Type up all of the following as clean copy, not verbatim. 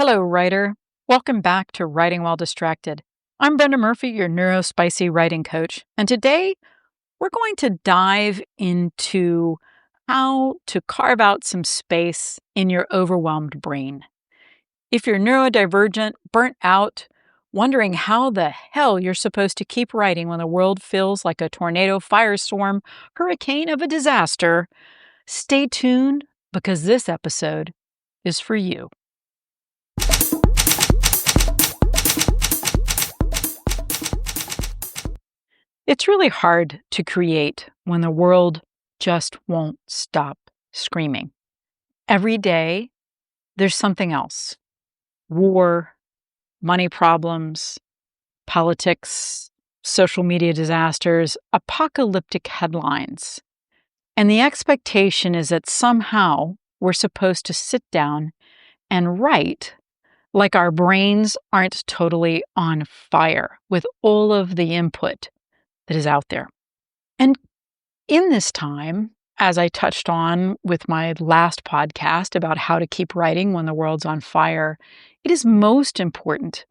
Hello, writer. Welcome back to Writing While Distracted. I'm Brenda Murphy, your neurospicy writing coach, and today we're going to dive into how to carve out some space in your overwhelmed brain. If you're neurodivergent, burnt out, wondering how the hell you're supposed to keep writing when the world feels like a tornado, firestorm, hurricane of a disaster, stay tuned because this episode is for you. It's really hard to create when the world just won't stop screaming. Every day, there's something else. War, money problems, politics, social media disasters, apocalyptic headlines. And the expectation is that somehow we're supposed to sit down and write like our brains aren't totally on fire with all of the input that is out there. And in this time, as I touched on with my last podcast about how to keep writing when the world's on fire, it is most important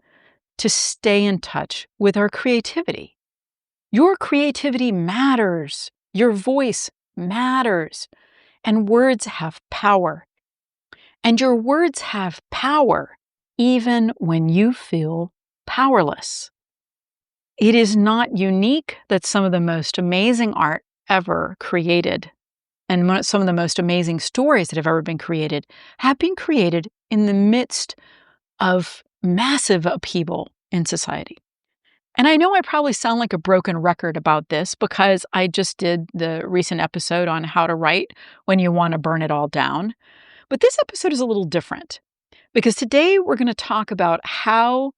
to stay in touch with our creativity. Your creativity matters. Your voice matters. And words have power. And your words have power even when you feel powerless. It is not unique that some of the most amazing art ever created and some of the most amazing stories that have ever been created have been created in the midst of massive upheaval in society. And I know I probably sound like a broken record about this because I just did the recent episode on how to write when you want to burn it all down. But this episode is a little different because today we're going to talk about how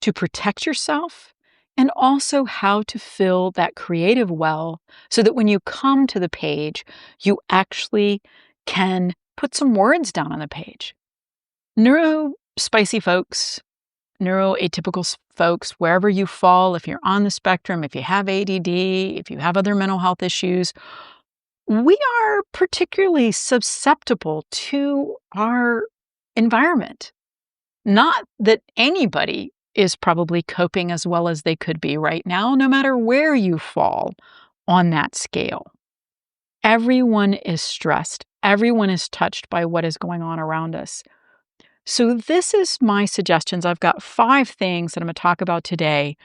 to protect yourself and also how to fill that creative well so that when you come to the page, you can put some words down on the page. Neurospicy folks, neuroatypical folks, wherever you fall, if you're on the spectrum, if you have ADD, if you have other mental health issues, we are particularly susceptible to our environment. Not that anybody is probably coping as well as they could be right now, no matter where you fall on that scale. Everyone is stressed. Everyone is touched by what is going on around us. So this is my suggestions. I've got 5 things that I'm going to talk about today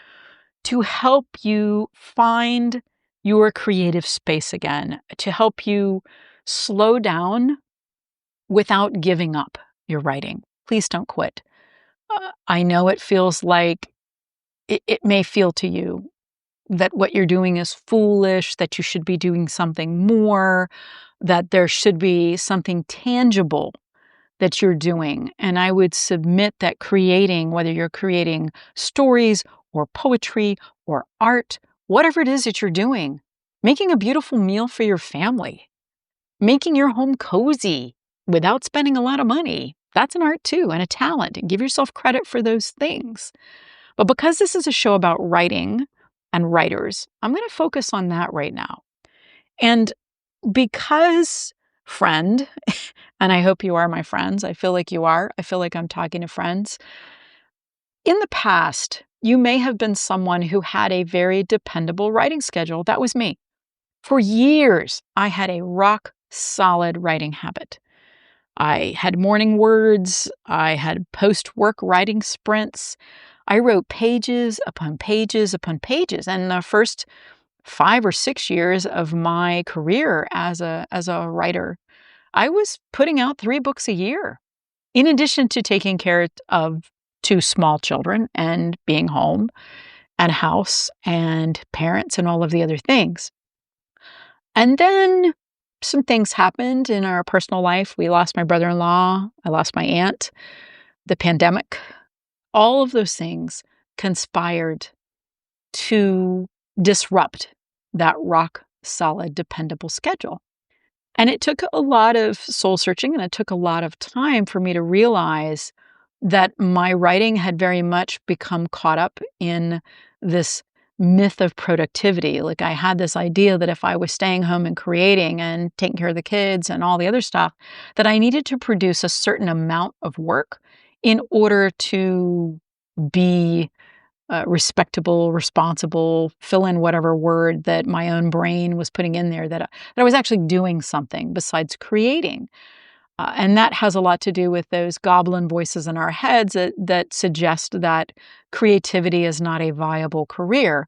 to help you find your creative space again, to help you slow down without giving up your writing. Please don't quit. I know it feels like it may feel to you that what you're doing is foolish, that you should be doing something more, that there should be something tangible that you're doing. And I would submit that creating, whether you're creating stories or poetry or art, whatever it is that you're doing, making a beautiful meal for your family, making your home cozy without spending a lot of money, that's an art too and a talent, and give yourself credit for those things. But because this is a show about writing and writers, I'm going to focus on that right now. And because, friend, and I hope you are my friends, I feel like you are, I feel like I'm talking to friends. In the past, you may have been someone who had a very dependable writing schedule. That was me. For years, I had a rock solid writing habit. I had morning words. I had post-work writing sprints. I wrote pages upon pages upon pages. And the first 5 or 6 years of my career as a writer, I was putting out 3 books a year, in addition to taking care of 2 small children and being home and house and parents and all of the other things. And then some things happened in our personal life. We lost my brother-in-law. I lost my aunt. The pandemic. All of those things conspired to disrupt that rock-solid, dependable schedule. And it took a lot of soul-searching, and it took a lot of time for me to realize that my writing had very much become caught up in this myth of productivity. Like I had this idea that if I was staying home and creating and taking care of the kids and all the other stuff, that I needed to produce a certain amount of work in order to be respectable, responsible, fill in whatever word that my own brain was putting in there, that I was actually doing something besides creating. And that has a lot to do with those goblin voices in our heads that suggest that creativity is not a viable career.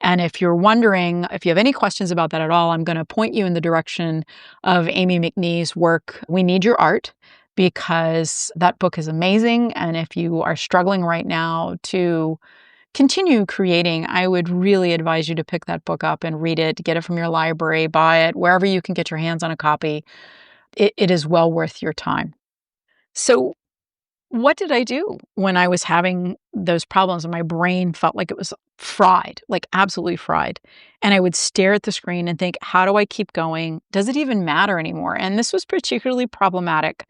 And if you're wondering, if you have any questions about that at all, I'm going to point you in the direction of Aime McNee's work, We Need Your Art, because that book is amazing. And if you are struggling right now to continue creating, I would really advise you to pick that book up and read it, get it from your library, buy it, wherever you can get your hands on a copy. It is well worth your time. So, what did I do when I was having those problems and my brain felt like it was fried, like absolutely fried? And I would stare at the screen and think, how do I keep going? Does it even matter anymore? And this was particularly problematic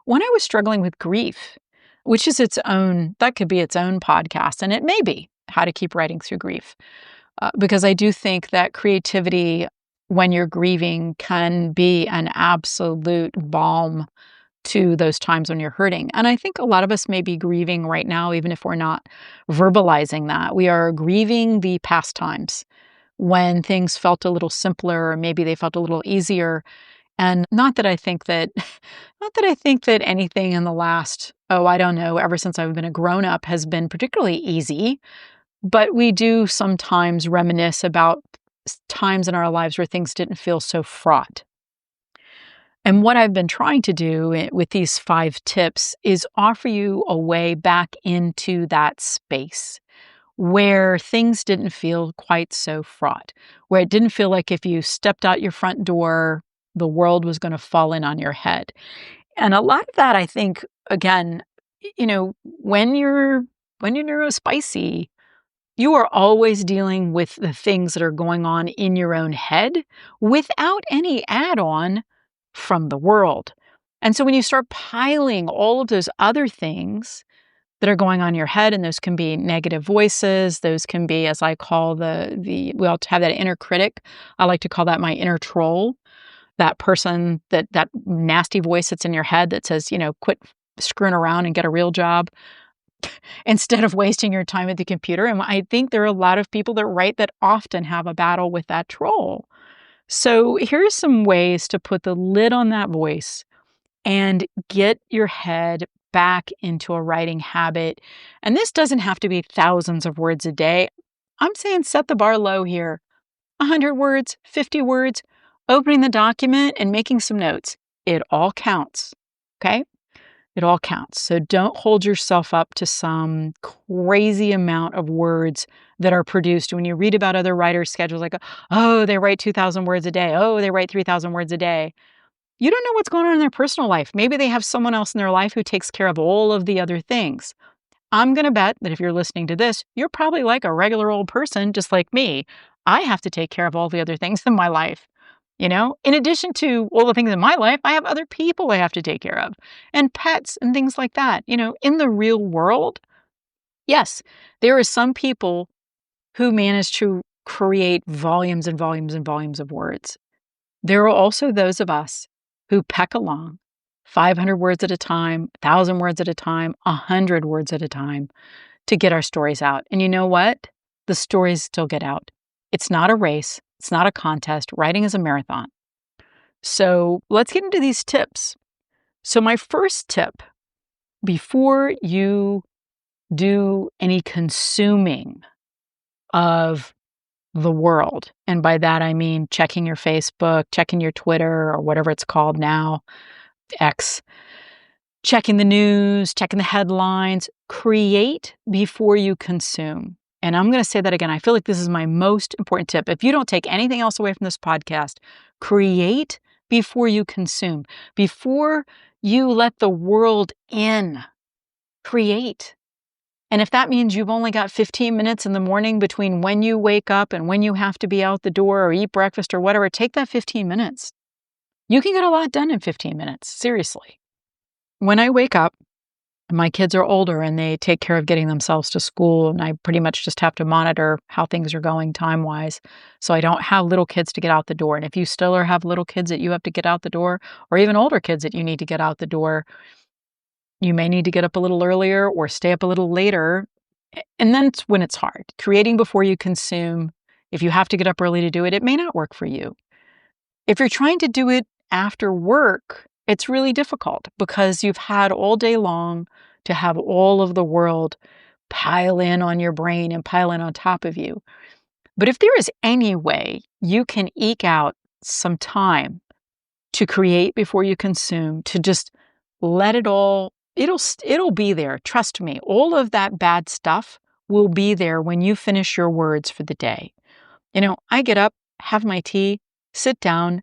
when I was struggling with grief, which is that could be its own podcast. And it may be how to keep writing through grief. Because I do think that creativity, when you're grieving, can be an absolute balm to those times when you're hurting. And I think a lot of us may be grieving right now, even if we're not verbalizing that. We are grieving the past times when things felt a little simpler, or maybe they felt a little easier. And not that I think that anything in the last, I don't know, ever since I've been a grown up has been particularly easy. But we do sometimes reminisce about times in our lives where things didn't feel so fraught. And what I've been trying to do with these 5 tips is offer you a way back into that space where things didn't feel quite so fraught, where it didn't feel like if you stepped out your front door, the world was going to fall in on your head. And a lot of that, I think, again, when you're neurospicy, you are always dealing with the things that are going on in your own head without any add-on from the world. And so when you start piling all of those other things that are going on in your head, and those can be negative voices, those can be, as I call we all have that inner critic. I like to call that my inner troll, that person, that nasty voice that's in your head that says, quit screwing around and get a real job instead of wasting your time at the computer. And I think there are a lot of people that write that often have a battle with that troll. So here's some ways to put the lid on that voice and get your head back into a writing habit. And this doesn't have to be thousands of words a day. I'm saying set the bar low here. 100 words, 50 words, opening the document and making some notes. It all counts. Okay? It all counts. So don't hold yourself up to some crazy amount of words that are produced. When you read about other writers' schedules, like, oh, they write 2,000 words a day. Oh, they write 3,000 words a day. You don't know what's going on in their personal life. Maybe they have someone else in their life who takes care of all of the other things. I'm going to bet that if you're listening to this, you're probably like a regular old person, just like me. I have to take care of all the other things in my life. In addition to all the things in my life, I have other people I have to take care of and pets and things like that. In the real world, yes, there are some people who manage to create volumes and volumes and volumes of words. There are also those of us who peck along 500 words at a time, 1,000 words at a time, 100 words at a time to get our stories out. And you know what? The stories still get out. It's not a race. It's not a contest. Writing is a marathon. So let's get into these tips. So my first tip, before you do any consuming of the world, and by that I mean checking your Facebook, checking your Twitter, or whatever it's called now, X, checking the news, checking the headlines, create before you consume. And I'm going to say that again. I feel like this is my most important tip. If you don't take anything else away from this podcast, create before you consume. Before you let the world in, create. And if that means you've only got 15 minutes in the morning between when you wake up and when you have to be out the door or eat breakfast or whatever, take that 15 minutes. You can get a lot done in 15 minutes, seriously. When I wake up, my kids are older and they take care of getting themselves to school, and I pretty much just have to monitor how things are going time-wise. So I don't have little kids to get out the door. And if you still have little kids that you have to get out the door, or even older kids that you need to get out the door, You may need to get up a little earlier or stay up a little later. And then it's when it's hard. Creating before you consume, if you have to get up early to do it, it may not work for you. If you're trying to do it after work, it's really difficult because you've had all day long to have all of the world pile in on your brain and pile in on top of you. But if there is any way you can eke out some time to create before you consume, to just let it all, it'll be there. Trust me, all of that bad stuff will be there when you finish your words for the day. I get up, have my tea, sit down,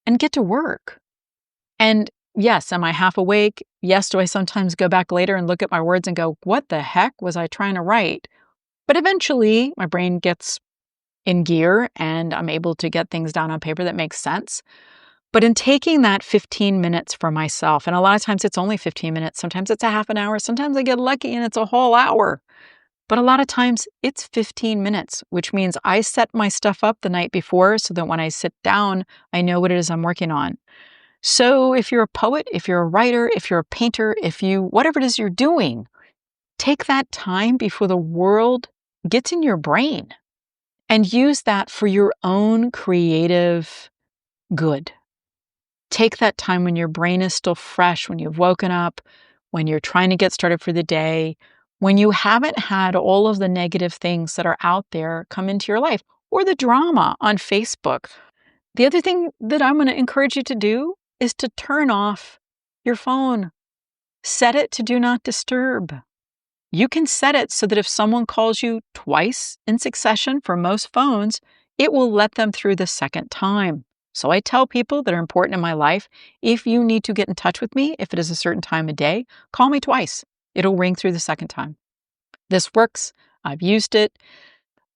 and get to work. And yes, am I half awake? Yes, do I sometimes go back later and look at my words and go, what the heck was I trying to write? But eventually my brain gets in gear and I'm able to get things down on paper that makes sense. But in taking that 15 minutes for myself, and a lot of times it's only 15 minutes, sometimes it's a half an hour, sometimes I get lucky and it's a whole hour. But a lot of times it's 15 minutes, which means I set my stuff up the night before so that when I sit down, I know what it is I'm working on. So if you're a poet, if you're a writer, if you're a painter, whatever it is you're doing, take that time before the world gets in your brain and use that for your own creative good. Take that time when your brain is still fresh, when you've woken up, when you're trying to get started for the day, when you haven't had all of the negative things that are out there come into your life or the drama on Facebook. The other thing that I'm going to encourage you to do is to turn off your phone. Set it to do not disturb. You can set it so that if someone calls you twice in succession for most phones, it will let them through the second time. So I tell people that are important in my life, if you need to get in touch with me, if it is a certain time of day, call me twice. It'll ring through the second time. This works. I've used it.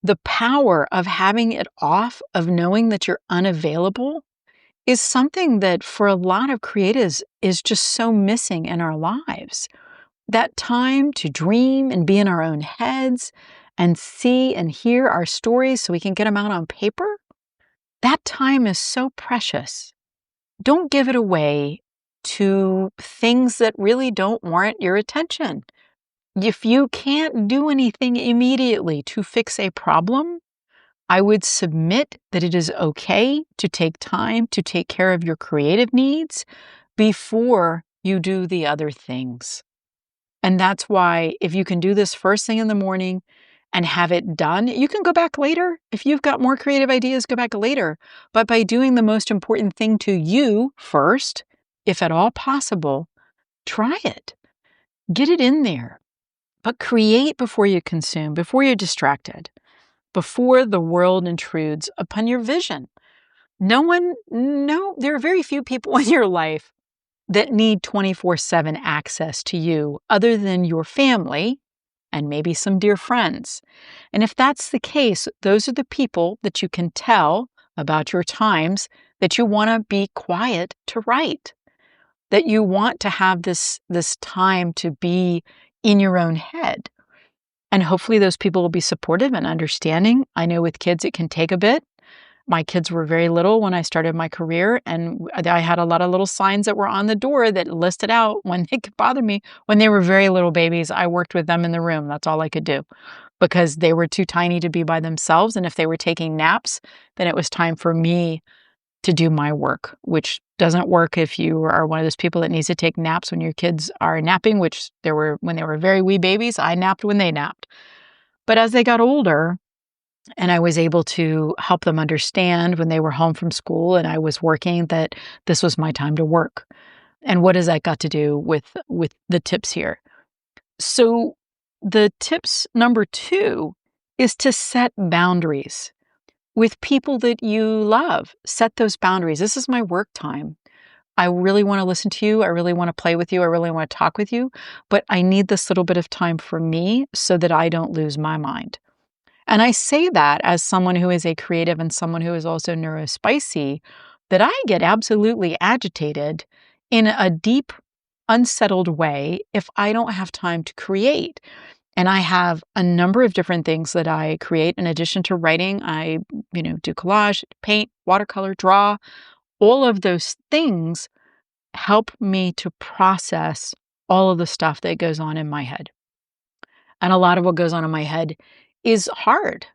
The power of having it off, of knowing that you're unavailable, is something that for a lot of creatives is just so missing in our lives. That time to dream and be in our own heads and see and hear our stories so we can get them out on paper, that time is so precious. Don't give it away to things that really don't warrant your attention. If you can't do anything immediately to fix a problem, I would submit that it is okay to take time to take care of your creative needs before you do the other things. And that's why if you can do this first thing in the morning and have it done, you can go back later. If you've got more creative ideas, go back later. But by doing the most important thing to you first, if at all possible, try it. Get it in there. But create before you consume, before you're distracted, before the world intrudes upon your vision. There are very few people in your life that need 24/7 access to you other than your family and maybe some dear friends. And if that's the case, those are the people that you can tell about your times that you want to be quiet to write, that you want to have this time to be in your own head. And hopefully those people will be supportive and understanding. I know with kids it can take a bit. My kids were very little when I started my career, and I had a lot of little signs that were on the door that listed out when they could bother me. When they were very little babies, I worked with them in the room. That's all I could do because they were too tiny to be by themselves. And if they were taking naps, then it was time for me to do my work, which doesn't work if you are one of those people that needs to take naps when your kids are napping, which when they were very wee babies, I napped when they napped. But as they got older, and I was able to help them understand when they were home from school and I was working that this was my time to work. And what has that got to do with the tips here? So the tips number 2 is to set boundaries with people that you love. Set those boundaries. This is my work time. I really want to listen to you. I really want to play with you. I really want to talk with you. But I need this little bit of time for me so that I don't lose my mind. And I say that as someone who is a creative and someone who is also neurospicy, that I get absolutely agitated in a deep, unsettled way if I don't have time to create. And I have a number of different things that I create. In addition to writing, I do collage, paint, watercolor, draw. All of those things help me to process all of the stuff that goes on in my head. And a lot of what goes on in my head is hard.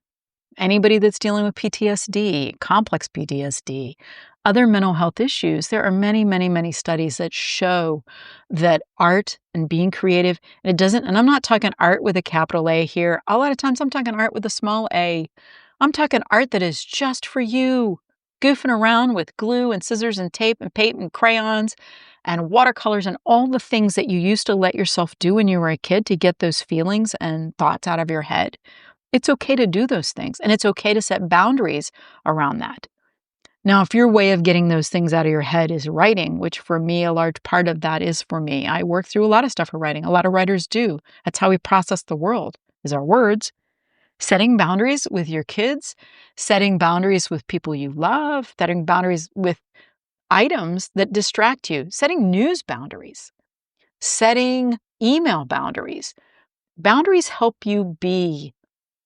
Anybody that's dealing with PTSD, complex PTSD, other mental health issues, there are many, many, many studies that show that art and being creative, and I'm not talking art with a capital A here. A lot of times I'm talking art with a small a. I'm talking art that is just for you, goofing around with glue and scissors and tape and paint and crayons and watercolors and all the things that you used to let yourself do when you were a kid to get those feelings and thoughts out of your head. It's okay to do those things, and it's okay to set boundaries around that. Now, if your way of getting those things out of your head is writing, which for me, a large part of that is for me. I work through a lot of stuff for writing. A lot of writers do. That's how we process the world, is our words. Setting boundaries with your kids, setting boundaries with people you love, setting boundaries with items that distract you, setting news boundaries, setting email boundaries. Boundaries help you be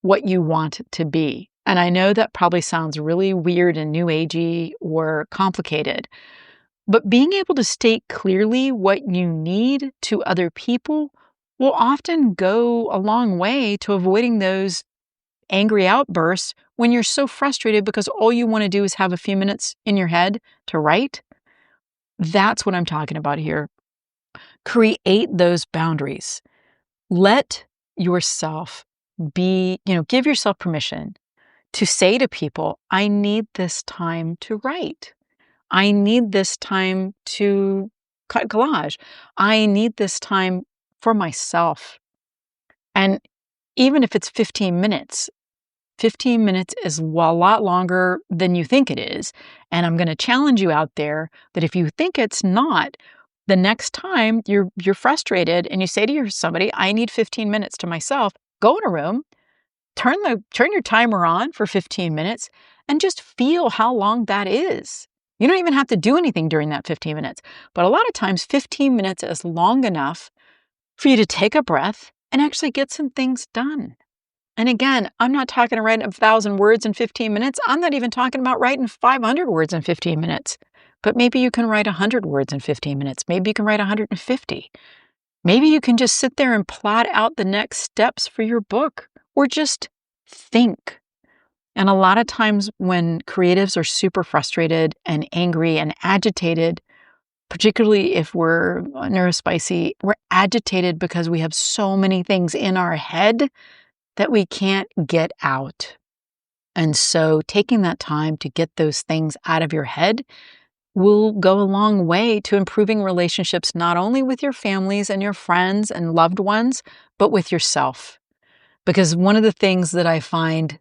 what you want it to be. And I know that probably sounds really weird and new agey or complicated, but being able to state clearly what you need to other people will often go a long way to avoiding those angry outbursts when you're so frustrated because all you want to do is have a few minutes in your head to write. That's what I'm talking about here. Create those boundaries. Let yourself give yourself permission to say to people, I need this time to write. I need this time to cut collage. I need this time for myself. And even if it's 15 minutes, 15 minutes is a lot longer than you think it is. And I'm going to challenge you out there that if you think it's not, the next time you're frustrated and you say to somebody, I need 15 minutes to myself, go in a room, turn your timer on for 15 minutes and just feel how long that is. You don't even have to do anything during that 15 minutes. But a lot of times 15 minutes is long enough for you to take a breath and actually get some things done. And again, I'm not talking about writing 1,000 words in 15 minutes. I'm not even talking about writing 500 words in 15 minutes. But maybe you can write 100 words in 15 minutes. Maybe you can write 150. Maybe you can just sit there and plot out the next steps for your book, or just think. And a lot of times when creatives are super frustrated and angry and agitated, particularly if we're neurospicy, we're agitated because we have so many things in our head that we can't get out. And so taking that time to get those things out of your head will go a long way to improving relationships, not only with your families and your friends and loved ones, but with yourself. Because one of the things that I find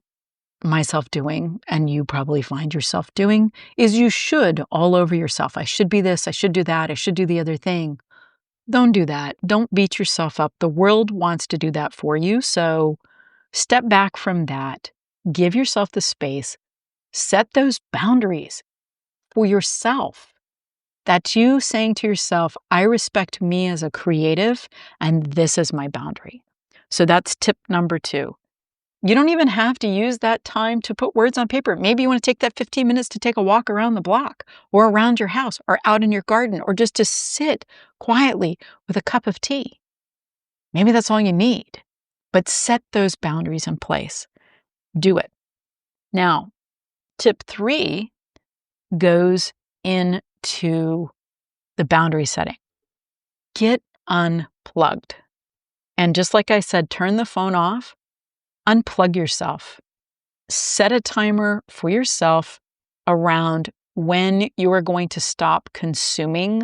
myself doing, and you probably find yourself doing, is you should all over yourself. I should be this, I should do that, I should do the other thing. Don't do that. Don't beat yourself up. The world wants to do that for you. So step back from that. Give yourself the space. Set those boundaries for yourself. That's you saying to yourself, I respect me as a creative, and this is my boundary. So that's tip number 2. You don't even have to use that time to put words on paper. Maybe you want to take that 15 minutes to take a walk around the block or around your house or out in your garden or just to sit quietly with a cup of tea. Maybe that's all you need. But set those boundaries in place. Do it. Now, tip 3 goes into the boundary setting. Get unplugged. And just like I said, turn the phone off, unplug yourself. Set a timer for yourself around when you are going to stop consuming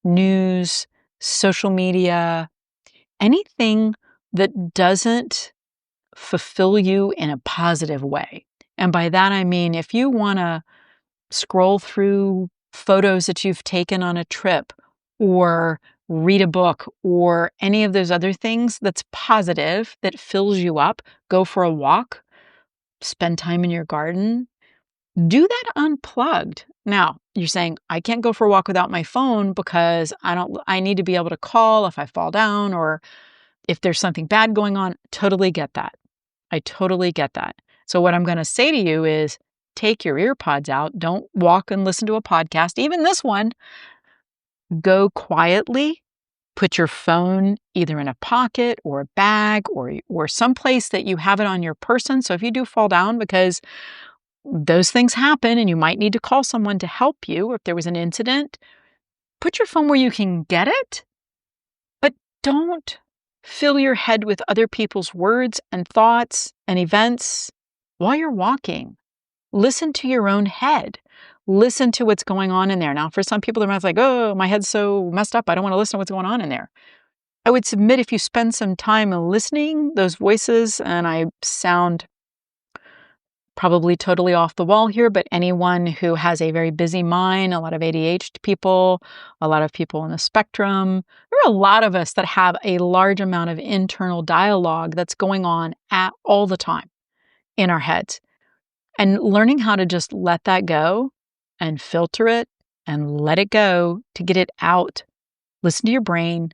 news, social media, anything that doesn't fulfill you in a positive way. And by that, I mean, if you want to scroll through photos that you've taken on a trip or read a book or any of those other things that's positive, that fills you up, go for a walk, spend time in your garden, do that unplugged. Now, you're saying, I can't go for a walk without my phone because I need to be able to call if I fall down or if there's something bad going on. Totally get that. I totally get that. So what I'm going to say to you is take your ear pods out. Don't walk and listen to a podcast, even this one. Go quietly, Put your phone either in a pocket or a bag or someplace that you have it on your person. So if you do fall down, because those things happen and you might need to call someone to help you if there was an incident, put your phone where you can get it, but don't fill your head with other people's words and thoughts and events while you're walking. Listen to your own head. Listen to what's going on in there. Now, for some people, they're like, oh, my head's so messed up, I don't want to listen to what's going on in there. I would submit if you spend some time listening, those voices, and I sound probably totally off the wall here, but anyone who has a very busy mind, a lot of ADHD people, a lot of people on the spectrum, there are a lot of us that have a large amount of internal dialogue that's going on all the time in our heads. And learning how to just let that go and filter it and let it go to get it out. Listen to your brain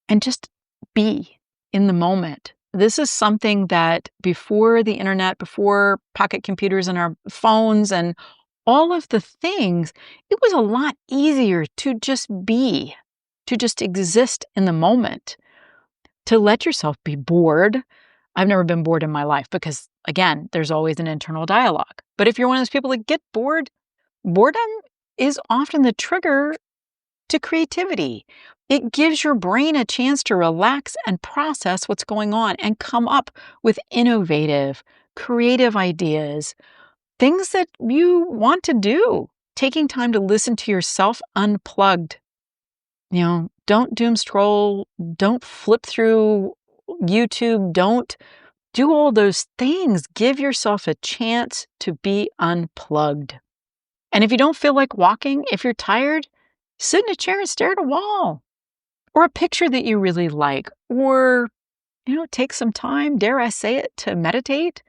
and just be in the moment. This is something that before the internet, before pocket computers and our phones and all of the things, it was a lot easier to just be, to just exist in the moment, to let yourself be bored. I've never been bored in my life because, again, there's always an internal dialogue. But if you're one of those people that get bored, boredom is often the trigger to creativity. It gives your brain a chance to relax and process what's going on and come up with innovative, creative ideas, things that you want to do. Taking time to listen to yourself unplugged. Don't doom scroll, don't flip through YouTube, don't do all those things. Give yourself a chance to be unplugged. And if you don't feel like walking, if you're tired, sit in a chair and stare at a wall or a picture that you really like, or, take some time, dare I say it, to meditate.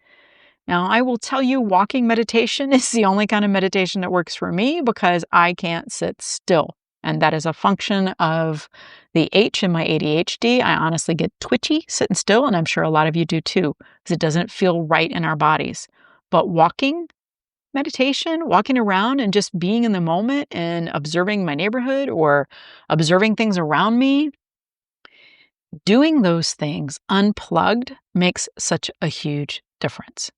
Now, I will tell you, walking meditation is the only kind of meditation that works for me because I can't sit still. And that is a function of the H in my ADHD. I honestly get twitchy sitting still, and I'm sure a lot of you do too, because it doesn't feel right in our bodies. But walking meditation, walking around and just being in the moment and observing my neighborhood or observing things around me, doing those things unplugged makes such a huge difference.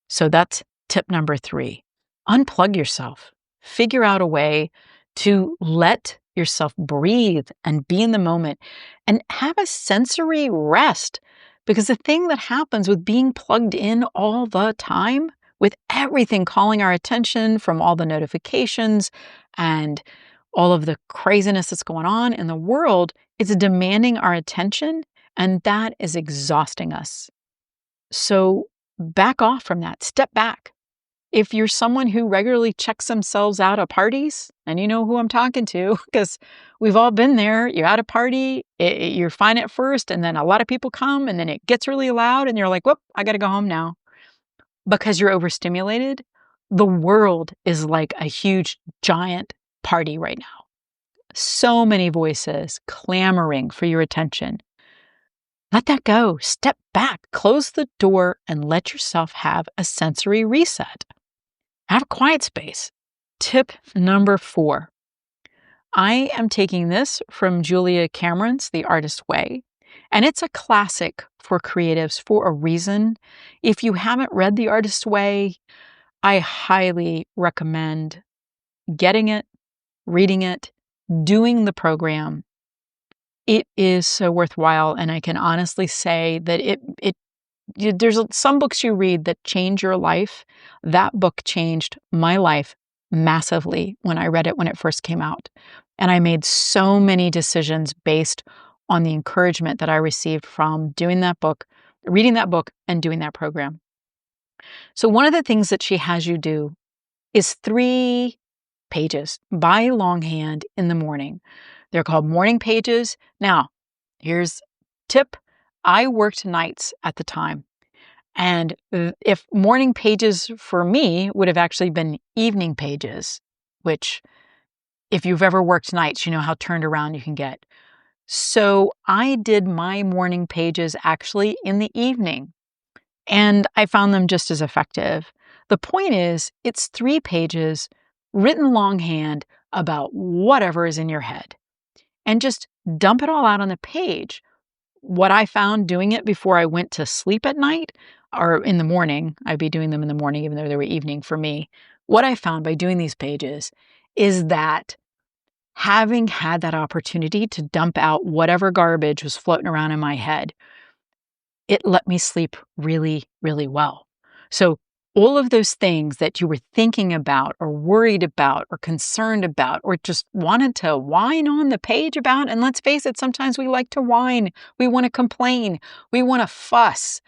So that's tip number 3. Unplug yourself. Figure out a way to let yourself breathe and be in the moment and have a sensory rest. Because the thing that happens with being plugged in all the time, with everything calling our attention from all the notifications and all of the craziness that's going on in the world, it's demanding our attention, and that is exhausting us. So back off from that. Step back. If you're someone who regularly checks themselves out at parties, and you know who I'm talking to, because we've all been there, you're at a party, you're fine at first, and then a lot of people come, and then it gets really loud, and you're like, whoop, I got to go home now. Because you're overstimulated, the world is like a huge, giant party right now. So many voices clamoring for your attention. Let that go. Step back, close the door, and let yourself have a sensory reset. Have a quiet space. Tip number 4. I am taking this from Julia Cameron's The Artist's Way, and it's a classic for creatives for a reason. If you haven't read The Artist's Way, I highly recommend getting it, reading it, doing the program. It is so worthwhile, and I can honestly say that there's some books you read that change your life. That book changed my life massively when I read it when it first came out. And I made so many decisions based on the encouragement that I received from doing that book, reading that book, and doing that program. So one of the things that she has you do is 3 pages by longhand in the morning. They're called morning pages. Now, here's a tip. I worked nights at the time. And if morning pages for me would have actually been evening pages, which if you've ever worked nights, you know how turned around you can get. So I did my morning pages actually in the evening, and I found them just as effective. The point is, it's 3 pages written longhand about whatever is in your head. and just dump it all out on the page. What I found doing it before I went to sleep at night or in the morning, I'd be doing them in the morning, even though they were evening for me. What I found by doing these pages is that having had that opportunity to dump out whatever garbage was floating around in my head, it let me sleep really, really well. So all of those things that you were thinking about or worried about or concerned about or just wanted to whine on the page about, and let's face it, sometimes we like to whine, we want to complain, we want to fuss.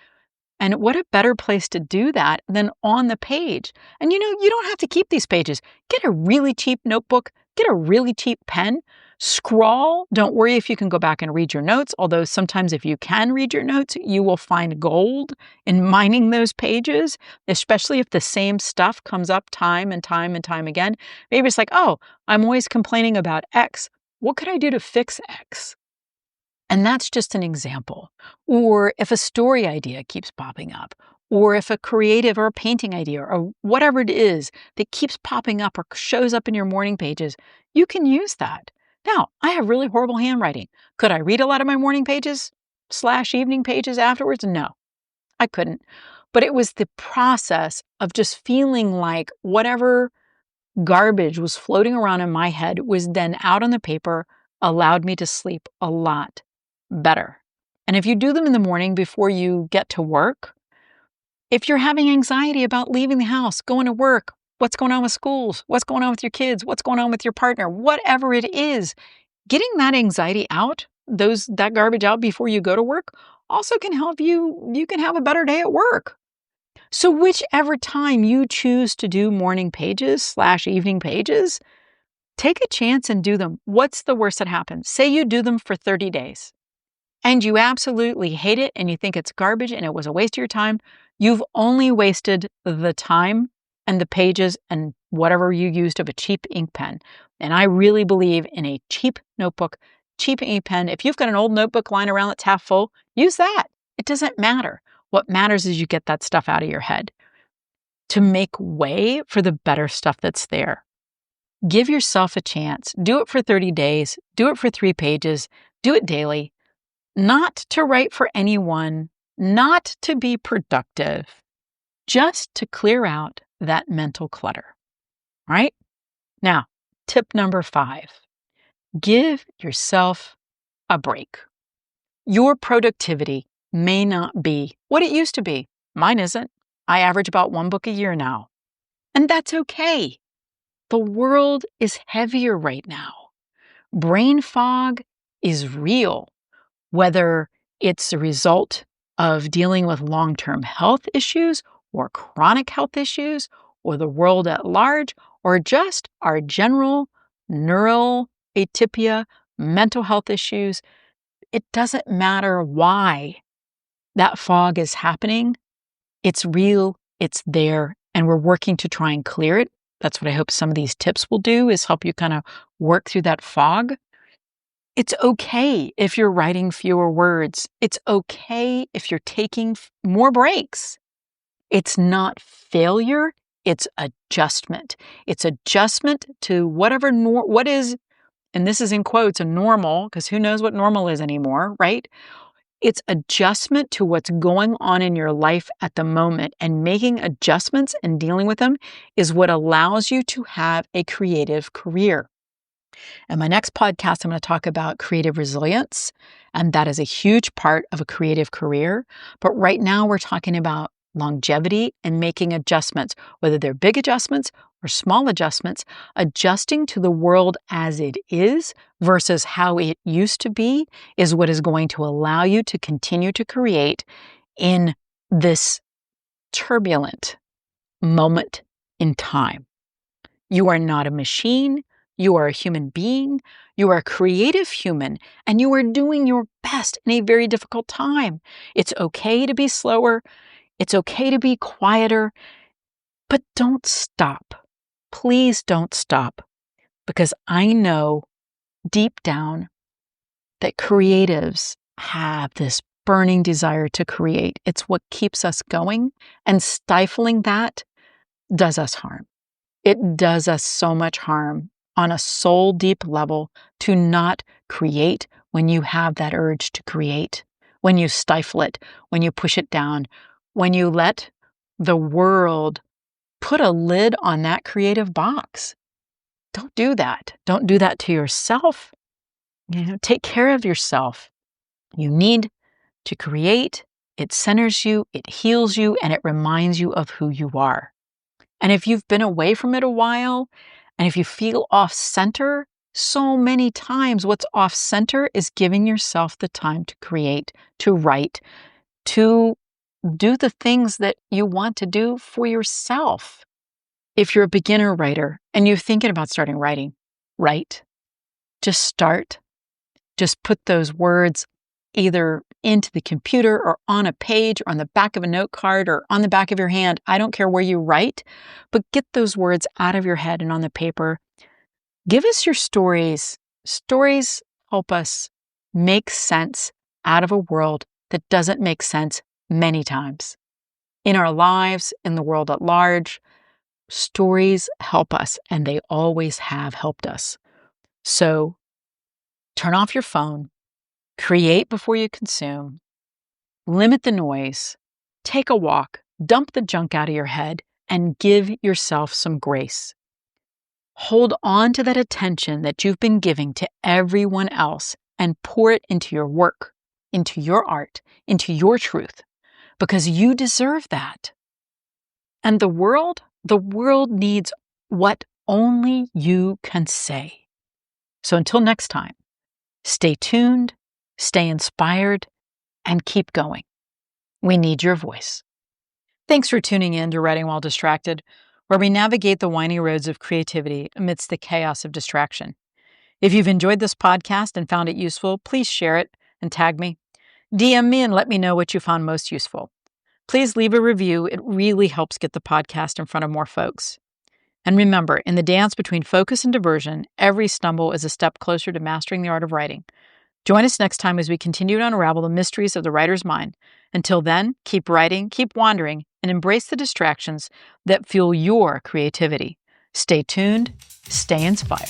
And what a better place to do that than on the page. And you don't have to keep these pages. Get a really cheap notebook, get a really cheap pen, scrawl. Don't worry if you can go back and read your notes, although sometimes if you can read your notes, you will find gold in mining those pages, especially if the same stuff comes up time and time and time again. Maybe it's like, oh, I'm always complaining about X. What could I do to fix X? And that's just an example. Or if a story idea keeps popping up, or if a creative or a painting idea or whatever it is that keeps popping up or shows up in your morning pages, you can use that. Now, I have really horrible handwriting. Could I read a lot of my morning pages / evening pages afterwards? No, I couldn't. But it was the process of just feeling like whatever garbage was floating around in my head was then out on the paper, allowed me to sleep a lot better. And if you do them in the morning before you get to work, if you're having anxiety about leaving the house, going to work, what's going on with schools, what's going on with your kids, what's going on with your partner, whatever it is, getting that anxiety out, that garbage out before you go to work also can help you can have a better day at work. So whichever time you choose to do morning pages / evening pages, take a chance and do them. What's the worst that happens? Say you do them for 30 days and you absolutely hate it and you think it's garbage and it was a waste of your time. You've only wasted the time and the pages and whatever you used of a cheap ink pen. And I really believe in a cheap notebook, cheap ink pen. If you've got an old notebook lying around that's half full, use that. It doesn't matter. What matters is you get that stuff out of your head to make way for the better stuff that's there. Give yourself a chance. Do it for 30 days. Do it for 3 pages. Do it daily. Not to write for anyone, not to be productive, just to clear out that mental clutter. All right? Now, tip number 5, give yourself a break. Your productivity may not be what it used to be. Mine isn't. I average about 1 book a year now. And that's okay. The world is heavier right now. Brain fog is real, whether it's a result of dealing with long-term health issues or chronic health issues or the world at large or just our general neural atypia, mental health issues. It doesn't matter why that fog is happening. It's real, it's there, and we're working to try and clear it. That's what I hope some of these tips will do, is help you kind of work through that fog. It's okay if you're writing fewer words. It's okay if you're taking more breaks. It's not failure, it's adjustment. It's adjustment to whatever what is, and this is in quotes, a normal, because who knows what normal is anymore, right? It's adjustment to what's going on in your life at the moment, and making adjustments and dealing with them is what allows you to have a creative career. In my next podcast, I'm going to talk about creative resilience, and that is a huge part of a creative career. But right now we're talking about longevity and making adjustments, whether they're big adjustments or small adjustments, adjusting to the world as it is versus how it used to be is what is going to allow you to continue to create in this turbulent moment in time. You are not a machine. You are a human being. You are a creative human, and you are doing your best in a very difficult time. It's okay to be slower. It's okay to be quieter, but don't stop. Please don't stop, because I know deep down that creatives have this burning desire to create. It's what keeps us going, and stifling that does us harm. It does us so much harm on a soul deep level to not create when you have that urge to create, when you stifle it, when you push it down, when you let the world put a lid on that creative box. Don't do that. Don't do that to yourself. Take care of yourself. You need to create. It centers you, it heals you, and it reminds you of who you are. And if you've been away from it a while, and if you feel off center, so many times what's off center is giving yourself the time to create, to write, to do the things that you want to do for yourself. If you're a beginner writer and you're thinking about starting writing, write. Just start. Just put those words either into the computer or on a page or on the back of a note card or on the back of your hand. I don't care where you write, but get those words out of your head and on the paper. Give us your stories. Stories help us make sense out of a world that doesn't make sense many times. In our lives, in the world at large, stories help us, and they always have helped us. So turn off your phone, create before you consume, limit the noise, take a walk, dump the junk out of your head, and give yourself some grace. Hold on to that attention that you've been giving to everyone else and pour it into your work, into your art, into your truth, because you deserve that. And the world needs what only you can say. So until next time, stay tuned, stay inspired, and keep going. We need your voice. Thanks for tuning in to Writing While Distracted, where we navigate the windy roads of creativity amidst the chaos of distraction. If you've enjoyed this podcast and found it useful, please share it and tag me. DM me and let me know what you found most useful. Please leave a review. It really helps get the podcast in front of more folks. And remember, in the dance between focus and diversion, every stumble is a step closer to mastering the art of writing. Join us next time as we continue to unravel the mysteries of the writer's mind. Until then, keep writing, keep wandering, and embrace the distractions that fuel your creativity. Stay tuned, stay inspired.